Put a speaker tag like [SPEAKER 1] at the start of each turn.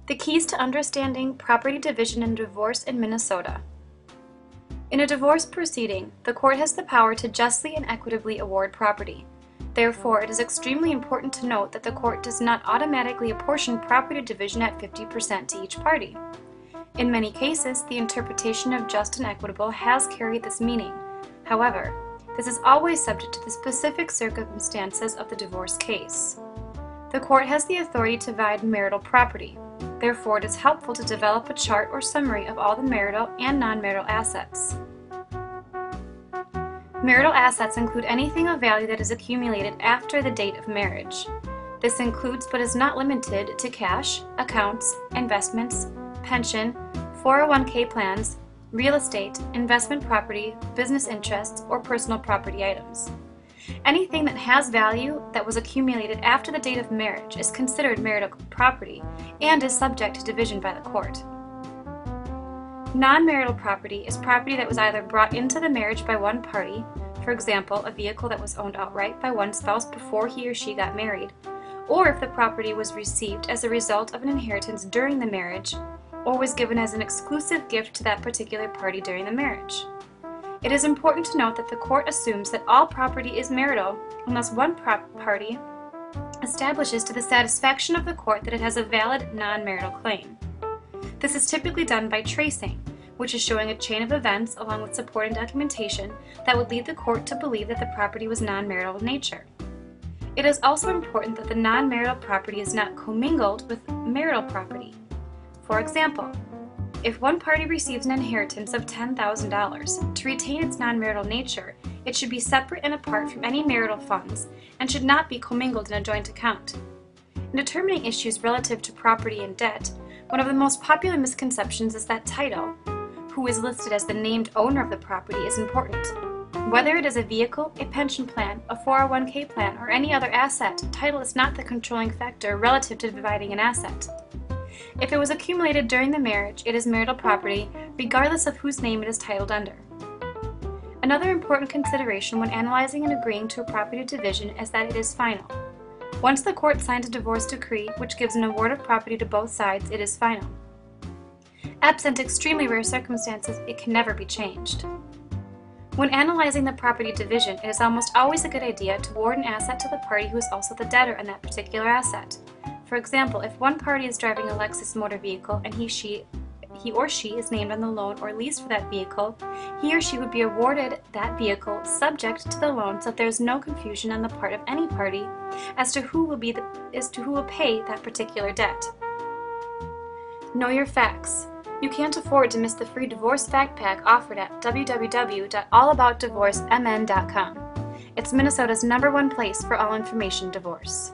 [SPEAKER 1] The keys to understanding property division and divorce in Minnesota. In a divorce proceeding, the court has the power to justly and equitably award property. Therefore, it is extremely important to note that the court does not automatically apportion property division at 50% to each party. In many cases, the interpretation of just and equitable has carried this meaning. However, this is always subject to the specific circumstances of the divorce case. The court has the authority to divide marital property. Therefore, it is helpful to develop a chart or summary of all the marital and non-marital assets. Marital assets include anything of value that is accumulated after the date of marriage. This includes but is not limited to cash, accounts, investments, pension, 401k plans, real estate, investment property, business interests, or personal property items. Anything that has value that was accumulated after the date of marriage is considered marital property and is subject to division by the court. Non-marital property is property that was either brought into the marriage by one party, for example, a vehicle that was owned outright by one spouse before he or she got married, or if the property was received as a result of an inheritance during the marriage, or was given as an exclusive gift to that particular party during the marriage. It is important to note that the court assumes that all property is marital unless one party establishes to the satisfaction of the court that it has a valid non-marital claim. This is typically done by tracing, which is showing a chain of events along with supporting documentation that would lead the court to believe that the property was non-marital in nature. It is also important that the non-marital property is not commingled with marital property. For example, if one party receives an inheritance of $10,000, to retain its non-marital nature, it should be separate and apart from any marital funds and should not be commingled in a joint account. In determining issues relative to property and debt, one of the most popular misconceptions is that title, who is listed as the named owner of the property, is important. Whether it is a vehicle, a pension plan, a 401k plan, or any other asset, title is not the controlling factor relative to dividing an asset. If it was accumulated during the marriage, it is marital property, regardless of whose name it is titled under. Another important consideration when analyzing and agreeing to a property division is that it is final. Once the court signs a divorce decree, which gives an award of property to both sides, it is final. Absent extremely rare circumstances, it can never be changed. When analyzing the property division, it is almost always a good idea to award an asset to the party who is also the debtor in that particular asset. For example, if one party is driving a Lexus motor vehicle and he or she is named on the loan or lease for that vehicle, he or she would be awarded that vehicle subject to the loan so that there is no confusion on the part of any party as to who will pay that particular debt. Know your facts. You can't afford to miss the free divorce fact pack offered at www.allaboutdivorcemn.com. It's Minnesota's #1 place for all information divorce.